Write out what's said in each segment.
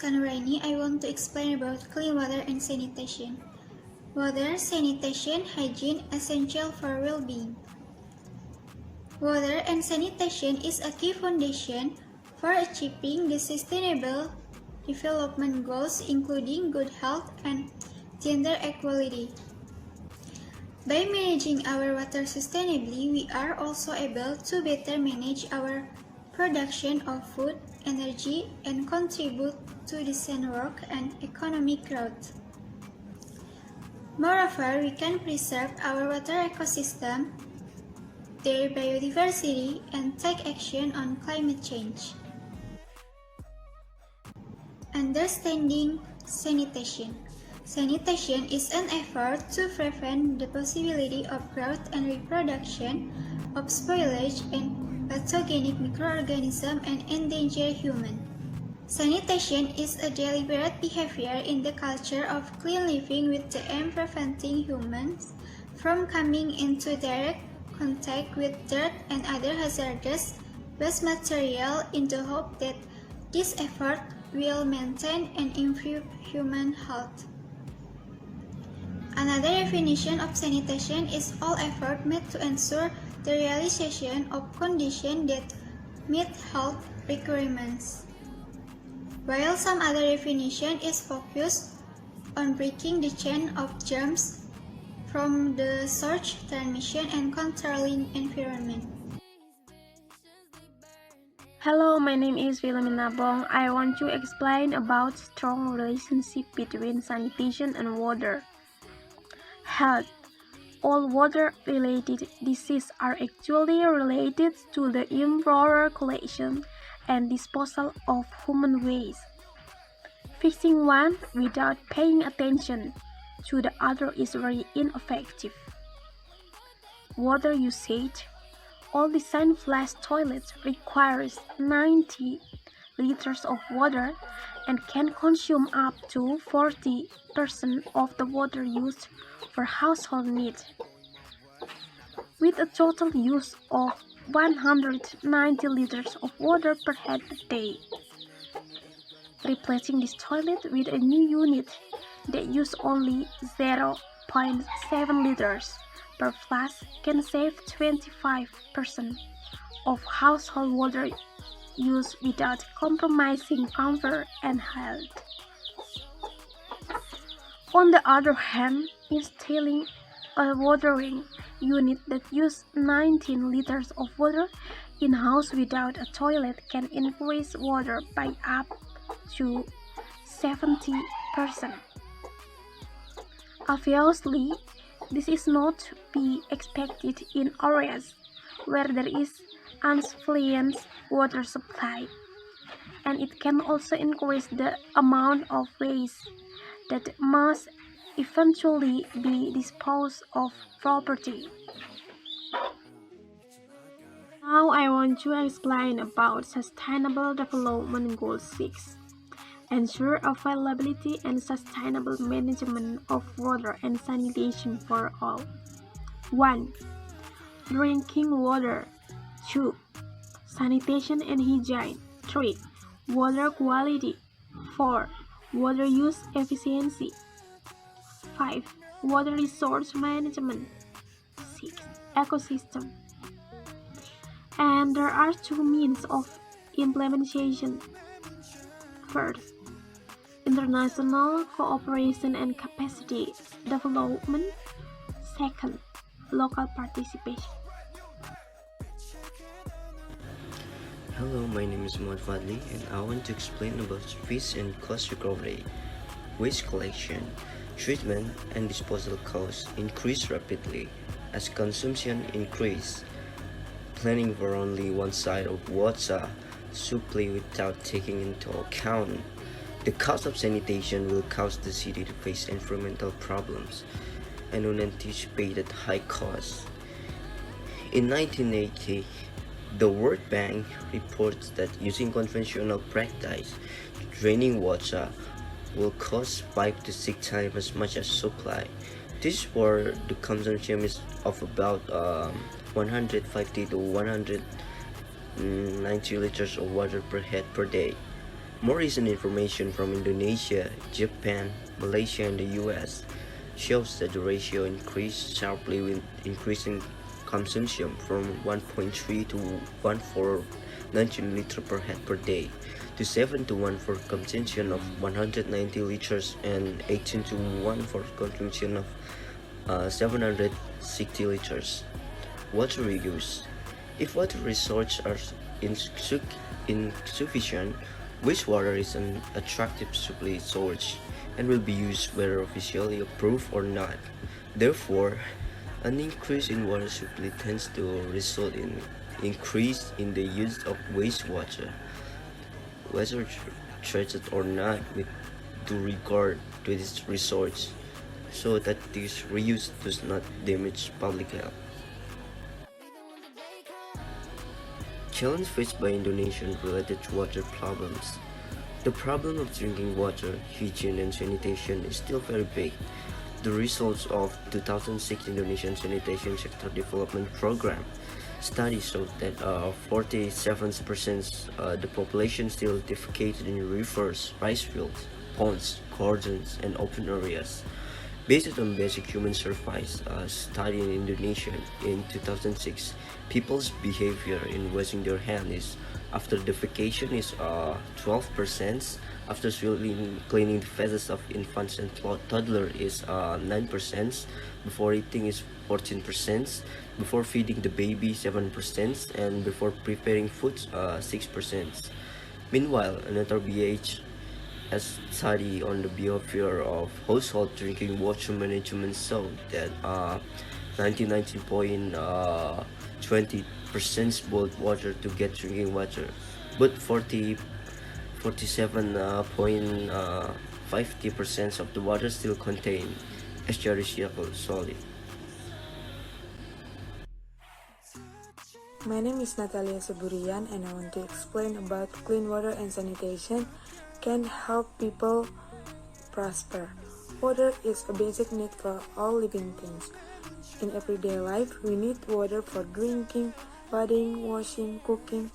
Riska Nur'aini. I want to explain about clean water and sanitation. Water, sanitation, hygiene, essential for well-being. Water and sanitation is a key foundation for achieving the sustainable development goals, including good health and gender equality. By managing our water sustainably, we are also able to better manage our production of food, energy, and contribute to decent work and economic growth. Moreover, we can preserve our water ecosystem, their biodiversity, and take action on climate change. Understanding sanitation. Sanitation is an effort to prevent the possibility of growth and reproduction of spoilage and pathogenic microorganisms and endangered humans. Sanitation is a deliberate behavior in the culture of clean living with the aim preventing humans from coming into direct contact with dirt and other hazardous waste material in the hope that this effort will maintain and improve human health. Another definition of sanitation is all effort made to ensure the realization of conditions that meet health requirements. While some other definition is focused on breaking the chain of germs from the source transmission and controlling environment. Hello, my name is Filomina. I want to explain about strong relationship between sanitation and water. Health. All water-related diseases are actually related to the improper collection and disposal of human waste. Fixing one without paying attention to the other is very ineffective. Water usage. All design flush toilets requires 90 liters of water and can consume up to 40% of the water used for household needs. With a total use of 190 liters of water per head per day. Replacing this toilet with a new unit that uses only 0.7 liters per flush can save 25% of household water use without compromising comfort and health. On the other hand, installing a watering unit that uses 19 liters of water in-house without a toilet can increase water by up to 70%. Obviously, this is not to be expected in areas where there is insufficient water supply, and it can also increase the amount of waste that must eventually be disposed of properly. Now I want to explain about Sustainable Development Goal 6. Ensure availability and sustainable management of water and sanitation for all. 1. Drinking water. 2. Sanitation and hygiene. 3. Water quality. 4. Water use efficiency. 5. Water resource management. 6. Ecosystem. And there are two means of implementation. First, international cooperation and capacity development. Second, local participation. Hello, my name is Fadli and I want to explain about waste and cost recovery. Waste collection, treatment, and disposal costs increase rapidly as consumption increases. Planning for only one side of water supply without taking into account the cost of sanitation will cause the city to face environmental problems and unanticipated high costs. In 1980, the World Bank reports that using conventional practice, draining water will cost 5 to 6 times as much as supply. This for the consumption is of about 150 to 190 liters of water per head per day. More recent information from Indonesia, Japan, Malaysia, and the US shows that the ratio increased sharply with increasing consumption from 1.3 to 1,419 liters per head per day to 7 to 1 for consumption of 190 liters and 18 to 1 for consumption of 760 liters. Water reuse. If water resources are insufficient, wastewater is an attractive supply source and will be used whether officially approved or not. Therefore, an increase in water supply tends to result in increase in the use of wastewater, whether treated or not, with due regard to this resource, so that this reuse does not damage public health. Challenge faced by Indonesians related to water problems. The problem of drinking water, hygiene, and sanitation is still very big. The results of 2006 Indonesian Sanitation Sector Development Program study showed that 47% the population still defecated in rivers, rice fields, ponds, gardens, and open areas. Based on basic human surveys study in Indonesia in 2006, people's behavior in washing their hands after defecation is 12%, after cleaning the faces of infants and toddlers is 9%, before eating is 14%, before feeding the baby 7%, and before preparing food 6%. Meanwhile, another BH as study on the behavior of household drinking water management showed that 99.20% boiled water to get drinking water, but 47.50% of the water still contain escherichial solid. My name is Natalia Siburian and I want to explain about clean water and sanitation can help people prosper. Water is a basic need for all living things. In everyday life, we need water for drinking, bathing, washing, cooking,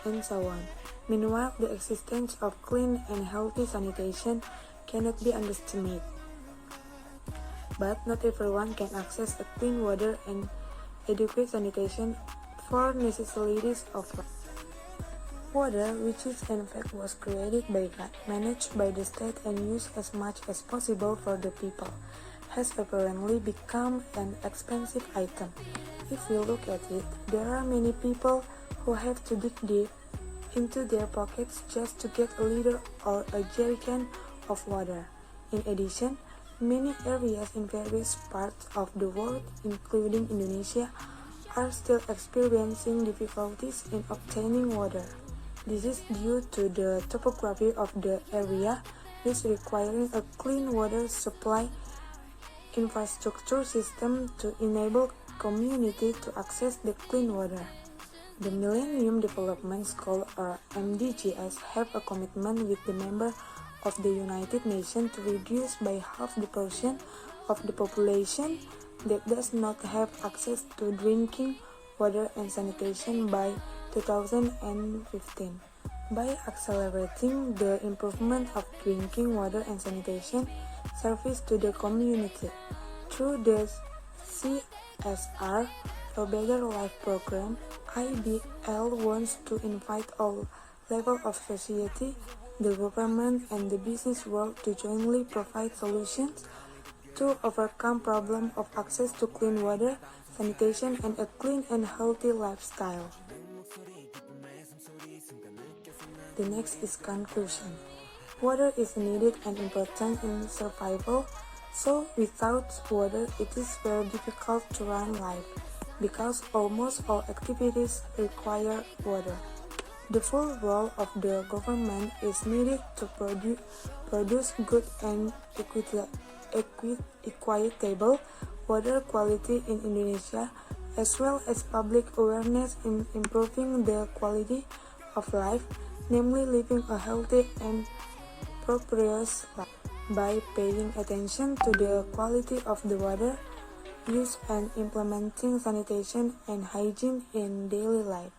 and so on. Meanwhile, the existence of clean and healthy sanitation cannot be underestimated. But not everyone can access a clean water and adequate sanitation for necessities of life. Water, which is in fact was created by God, managed by the state and used as much as possible for the people, has apparently become an expensive item. If we look at it, there are many people who have to dig deep into their pockets just to get a liter or a jerrycan of water. In addition, many areas in various parts of the world, including Indonesia, are still experiencing difficulties in obtaining water. This is due to the topography of the area, which requiring a clean water supply infrastructure system to enable community to access the clean water. The Millennium Development Goals or MDGs have a commitment with the member of the United Nations to reduce by half the portion of the population that does not have access to drinking water and sanitation by 2015. By accelerating the improvement of drinking water and sanitation service to the community through the CSR for Better Life program, IBL wants to invite all levels of society, the government, and the business world to jointly provide solutions to overcome problem of access to clean water, sanitation, and a clean and healthy lifestyle. The next is conclusion. Water is needed and important in survival, so without water it is very difficult to run life, because almost all activities require water. The full role of the government is needed to produce good and equitable water quality in Indonesia, as well as public awareness in improving the quality of life, namely living a healthy and prosperous life by paying attention to the quality of the water use and implementing sanitation and hygiene in daily life.